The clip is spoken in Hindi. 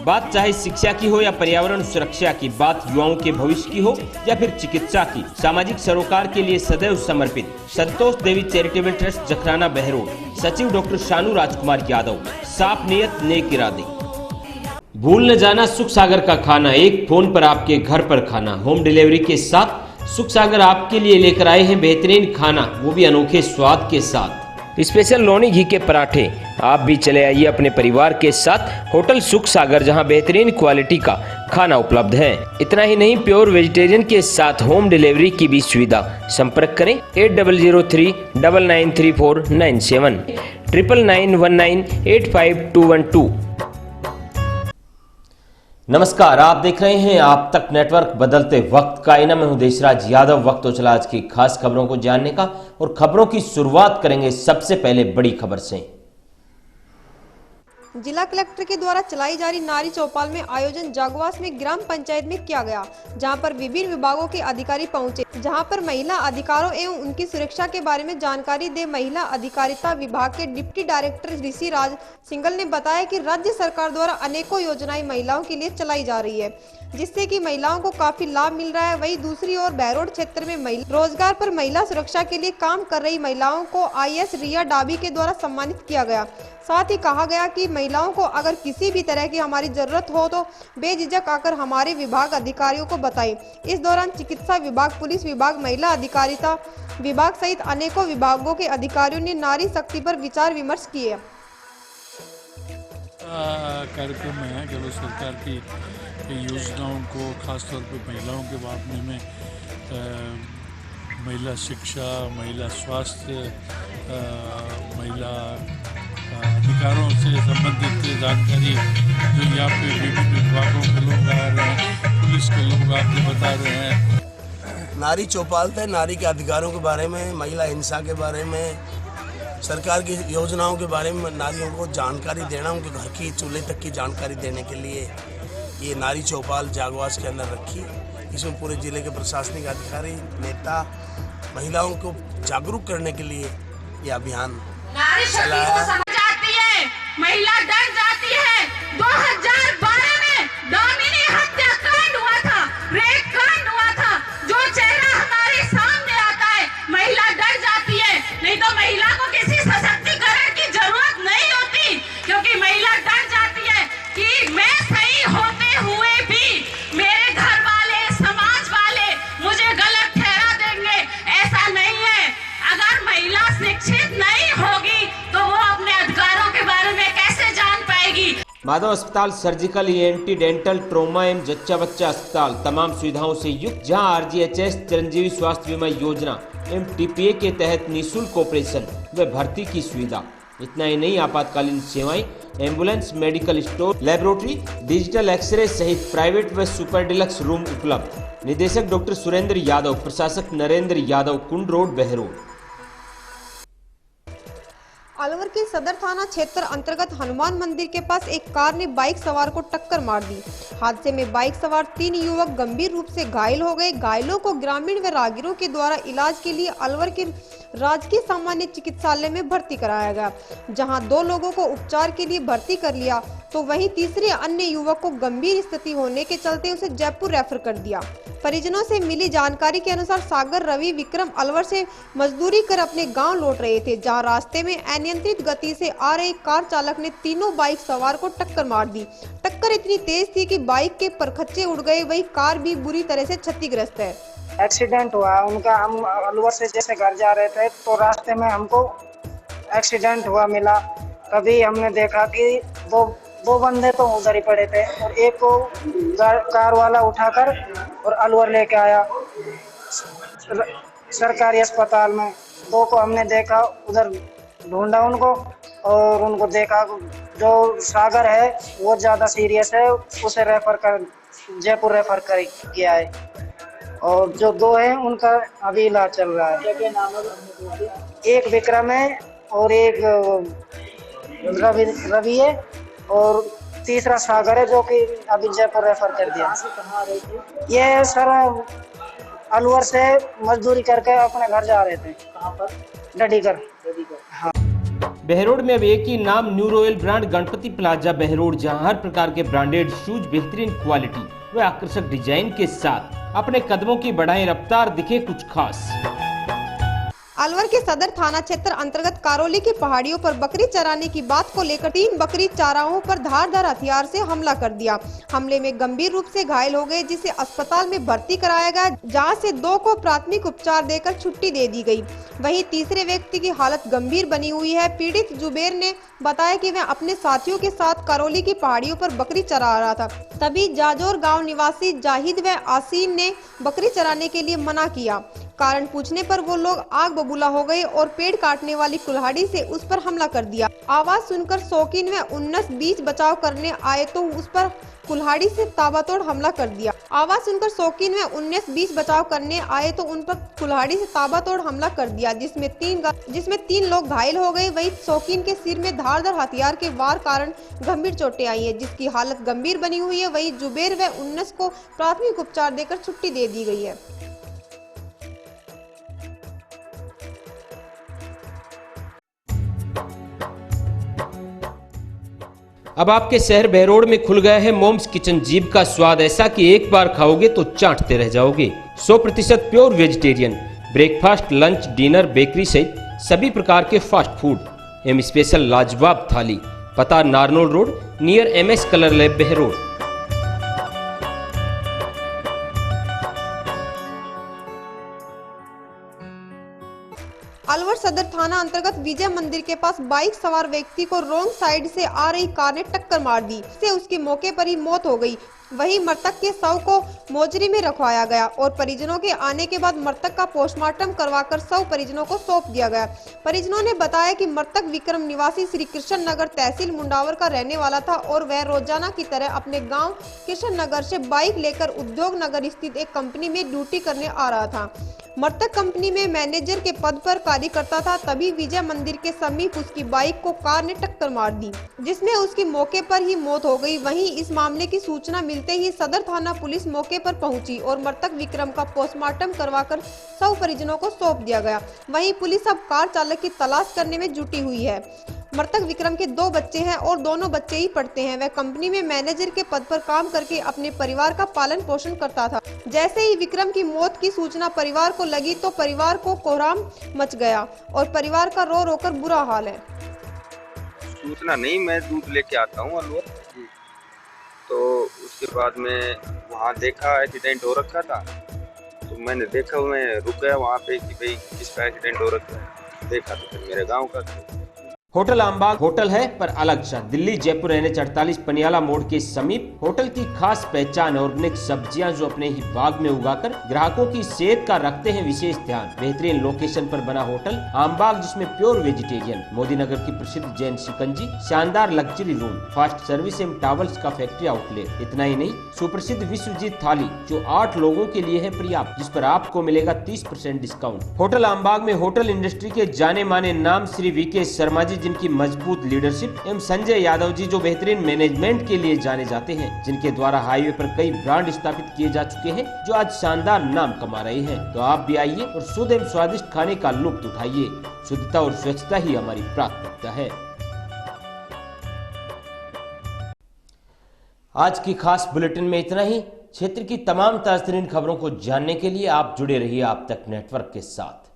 बात चाहे शिक्षा की हो या पर्यावरण सुरक्षा की, बात युवाओं के भविष्य की हो या फिर चिकित्सा की, सामाजिक सरोकार के लिए सदैव समर्पित संतोष देवी चैरिटेबल ट्रस्ट जखराना बहरोड, सचिव डॉक्टर शानू राजकुमार यादव। साफ नियत नेक इरादे। भूल न जाना सुख सागर का खाना, एक फोन पर आपके घर पर खाना। होम डिलीवरी के साथ सुख सागर आपके लिए लेकर आए हैं बेहतरीन खाना, वो भी अनोखे स्वाद के साथ। स्पेशल लोनी घी के पराठे। आप भी चले आइए अपने परिवार के साथ होटल सुख सागर, जहां बेहतरीन क्वालिटी का खाना उपलब्ध है। इतना ही नहीं, प्योर वेजिटेरियन के साथ होम डिलीवरी की भी सुविधा। संपर्क करें 8003993497 9991985212। नमस्कार, आप देख रहे हैं आप तक नेटवर्क, बदलते वक्त का आईना। मैं हूं देशराज यादव। वक्त तो चला आज की खास खबरों को जानने का, और खबरों की शुरुआत करेंगे सबसे पहले बड़ी खबर से। जिला कलेक्टर के द्वारा चलाई जा रही नारी चौपाल में आयोजन जागवास में ग्राम पंचायत में किया गया, जहां पर विभिन्न विभागों के अधिकारी पहुंचे, जहां पर महिला अधिकारों एवं उनकी सुरक्षा के बारे में जानकारी दे महिला अधिकारिता विभाग के डिप्टी डायरेक्टर ऋषि राज सिंगल ने बताया कि राज्य सरकार द्वारा अनेकों योजनाएं महिलाओं के लिए चलाई जा रही है, जिससे कि महिलाओं को काफी लाभ मिल रहा है। वहीं दूसरी ओर बहरोड क्षेत्र में रोजगार पर महिला सुरक्षा के लिए काम कर रही महिलाओं को IAS रिया डाबी के द्वारा सम्मानित किया गया। साथ ही कहा गया कि महिलाओं को अगर किसी भी तरह की हमारी जरूरत हो तो बेझिझक आकर हमारे विभाग अधिकारियों को बताएं। इस दौरान चिकित्सा विभाग, पुलिस विभाग, महिला अधिकारिता विभाग सहित अनेकों विभागों के अधिकारियों ने नारी शक्ति पर विचार विमर्श किए। कार्यक्रम है जो सरकार की योजनाओं को खासतौर पर महिलाओं के मामले में महिला शिक्षा, महिला स्वास्थ्य, महिला अधिकारों से संबंधित जानकारी जो यहाँ पे विभिन्न विभागों के लोग आ रहे हैं, पुलिस के लोग आके बता रहे हैं। नारी चौपाल थे नारी के अधिकारों के बारे में, महिला हिंसा के बारे में, सरकार की योजनाओं के बारे में नारियों को जानकारी देना, उनके घर की चूल्हे तक की जानकारी देने के लिए ये नारी चौपाल जागवास के अंदर रखी। इसमें पूरे जिले के प्रशासनिक अधिकारी, नेता महिलाओं को जागरूक करने के लिए ये अभियान चलाया। महिला डर जाती है। 2012 में दामिनी हत्याकांड हुआ था, रेप कांड हुआ था, जो चेहरा हमारे सामने आता है, महिला डर जाती है। नहीं तो महिला को किसी सशक्तिकरण की जरूरत नहीं होती, क्योंकि महिला डर जाती है कि मैं सही होते हुए भी मेरे घर वाले, समाज वाले मुझे गलत ठहरा देंगे। ऐसा नहीं है। अगर महिला शिक्षित नहीं होगी तो वो अपने अधिकारों के बारे में कैसे जान पाएगी। माधव अस्पताल सर्जिकल, ENT, डेंटल, ट्रोमा एवं जच्चा बच्चा अस्पताल तमाम सुविधाओं से युक्त, जहां RGHS चिरंजीवी स्वास्थ्य बीमा योजना एवं TPA के तहत निःशुल्क ऑपरेशन व भर्ती की सुविधा। इतना ही नहीं, आपातकालीन सेवाएं, ambulance, medical store, laboratory, digital X ray सहित प्राइवेट व सुपर डिलक्स रूम उपलब्ध। निदेशक डॉक्टर सुरेंद्र यादव, प्रशासक नरेंद्र यादव, कुंड रोड, बहरोड। अलवर के सदर थाना क्षेत्र अंतर्गत हनुमान मंदिर के पास एक कार ने बाइक सवार को टक्कर मार दी। हादसे में बाइक सवार 3 युवक गंभीर रूप से घायल हो गए। घायलों को ग्रामीण व राहगीरों के द्वारा इलाज के लिए अलवर के राजकीय सामान्य चिकित्सालय में भर्ती कराया गया, जहां 2 लोगों को उपचार के लिए भर्ती कर लिया, तो वहीं तीसरे अन्य युवक को गंभीर स्थिति होने के चलते उसे जयपुर रेफर कर दिया। परिजनों से मिली जानकारी के अनुसार सागर, रवि, विक्रम अलवर से मजदूरी कर अपने गांव लौट रहे थे, जहां रास्ते में अनियंत्रित गति से आ रहे कार चालक ने तीनों बाइक सवार को टक्कर मार दी। टक्कर इतनी तेज थी कि बाइक के परखच्चे उड़ गए, वही कार भी बुरी तरह से क्षतिग्रस्त है। एक्सीडेंट हुआ उनका। हम अलवर से जैसे घर जा रहे थे तो रास्ते में हमको एक्सीडेंट हुआ मिला। तभी हमने देखा कि दो बंदे तो उधर ही पड़े थे, और एक को कार वाला उठाकर और अलवर लेके आया सरकारी अस्पताल में। 2 को हमने देखा, उधर ढूंढा उनको, और उनको देखा जो सागर है वो ज़्यादा सीरियस है, उसे जयपुर रेफर कर किया है, और जो 2 है उनका अभी इलाज चल रहा है। एक विक्रम है और एक रवि है, और तीसरा सागर है जो कि अभी जयपुर रेफर कर दिया। ये सर अलवर से मजदूरी करके अपने घर जा रहे थे। कहाँ पर? डडीकर। हाँ। बहरोड में अब एक ही नाम new royal brand Ganpati plaza Behror, जहां हर प्रकार के ब्रांडेड शूज बेहतरीन क्वालिटी व आकर्षक डिजाइन के साथ अपने कदमों की बढ़ाएं रफ्तार, दिखे कुछ खास। अलवर के सदर थाना क्षेत्र अंतर्गत कारोली की पहाड़ियों पर बकरी चराने की बात को लेकर 3 बकरी चाराओं पर धारदार हथियार से हमला कर दिया। हमले में गंभीर रूप से घायल हो गए, जिसे अस्पताल में भर्ती कराया गया, जहां से 2 को प्राथमिक उपचार देकर छुट्टी दे दी गई। वहीं तीसरे व्यक्ति की हालत गंभीर बनी हुई है। पीड़ित जुबेर ने बताया कि वह अपने साथियों के साथ करौली की पहाड़ियों पर बकरी चरा रहा था, तभी जाजोर गाँव निवासी जाहिद व आसीन ने बकरी चराने के लिए मना किया। कारण पूछने पर वो लोग आग बबूला हो गए और पेड़ काटने वाली कुल्हाड़ी से उस पर हमला कर दिया। आवाज सुनकर शौकीन व 19-20 बचाव करने आए तो उस पर कुल्हाड़ी से ताबड़तोड़ हमला कर दिया। आवाज सुनकर शौकीन व 19-20 बचाव करने आए तो उन पर कुल्हाड़ी से ताबड़तोड़ हमला कर दिया, जिसमें 3 लोग घायल हो गए। वहीं शौकीन के सिर में धारदार हथियार के वार कारण गंभीर चोटें आई है, जिसकी हालत गंभीर बनी हुई है। वहीं जुबेर व 19 को प्राथमिक उपचार देकर छुट्टी दे दी गई है। अब आपके शहर बहरोड में खुल गया है मोम्स किचन। जीभ का स्वाद ऐसा कि एक बार खाओगे तो चाटते रह जाओगे। 100% pure vegetarian, breakfast, lunch, dinner, bakery सहित सभी प्रकार के फास्ट फूड एवं स्पेशल लाजवाब थाली। पता Narnaul road near MS colour lab Behror. Alwar सदर थाना अंतर्गत विजय मंदिर के पास बाइक सवार व्यक्ति को रोंग साइड से आ रही कार ने टक्कर मार दी, इससे उसकी मौके पर ही मौत हो गई। वहीं मृतक के शव को मोचरी में रखवाया गया और परिजनों के आने के बाद मृतक का पोस्टमार्टम करवाकर शव परिजनों को सौंप दिया गया। परिजनों ने बताया कि मृतक विक्रम निवासी श्री कृष्ण नगर तहसील मुंडावर का रहने वाला था और वह रोजाना की तरह अपने गांव कृष्ण नगर से बाइक लेकर उद्योग नगर स्थित एक कंपनी में ड्यूटी करने आ रहा था। मृतक कंपनी में मैनेजर के पद पर कार्य करता था, तभी विजय मंदिर के समीप उसकी बाइक को कार ने टक्कर मार दी, जिसमें उसकी मौके पर ही मौत हो गई। वहीं इस मामले की सूचना मिलते ही सदर थाना पुलिस मौके पर पहुंची और मृतक विक्रम का पोस्टमार्टम करवाकर शव परिजनों को सौंप दिया गया। वहीं पुलिस अब कार चालक की तलाश करने में जुटी हुई है। मृतक विक्रम के 2 बच्चे हैं और दोनों बच्चे ही पढ़ते हैं। वह कंपनी में मैनेजर के पद पर काम करके अपने परिवार का पालन पोषण करता था। जैसे ही विक्रम की मौत की सूचना परिवार को लगी तो परिवार को कोहराम मच गया और परिवार का रो रो कर बुरा हाल है। सूचना नहीं, मैं दूध लेके आता हूँ अलवर, तो उसके बाद में वहाँ देखा एक्सीडेंट हो रखा था, तो मैंने देखा, मैं रुक गया वहाँ पे कि भाई किसका एक्सीडेंट हो रखा है। देखा तो फिर मेरे गाँव का। होटल आमबाग होटल है पर अलग सा, दिल्ली जयपुर NH 48 पनियाला मोड़ के समीप। होटल की खास पहचान ऑर्गेनिक सब्जियां जो अपने ही बाग में उगाकर ग्राहकों की सेहत का रखते हैं विशेष ध्यान। बेहतरीन लोकेशन पर बना होटल आमबाग, जिसमें प्योर वेजिटेरियन, मोदी नगर की प्रसिद्ध जैन शिकंजी, शानदार लग्जरी रूम, फास्ट सर्विस एवं टावल्स का फैक्ट्री आउटलेट। इतना ही नहीं, सुप्रसिद्ध विश्वजीत थाली जो 8 लोगों के लिए है पर्याप्त, जिस पर आपको मिलेगा 30% डिस्काउंट। होटल आमबाग में होटल इंडस्ट्री के जाने माने नाम श्री VK शर्मा जी, जिनकी मजबूत लीडरशिप, एवं संजय यादव जी जो बेहतरीन मैनेजमेंट के लिए जाने जाते हैं, जिनके द्वारा हाईवे पर कई ब्रांड स्थापित किए जा चुके हैं, जो आज शानदार नाम कमा रहे हैं। तो आप भी आइए और शुद्ध एवं स्वादिष्ट खाने का लुत्फ उठाइए। शुद्धता और स्वच्छता ही हमारी प्राथमिकता है। आज की खास बुलेटिन में इतना ही। क्षेत्र की तमाम ताज़ा खबरों को जानने के लिए आप जुड़े रहिए आप तक नेटवर्क के साथ।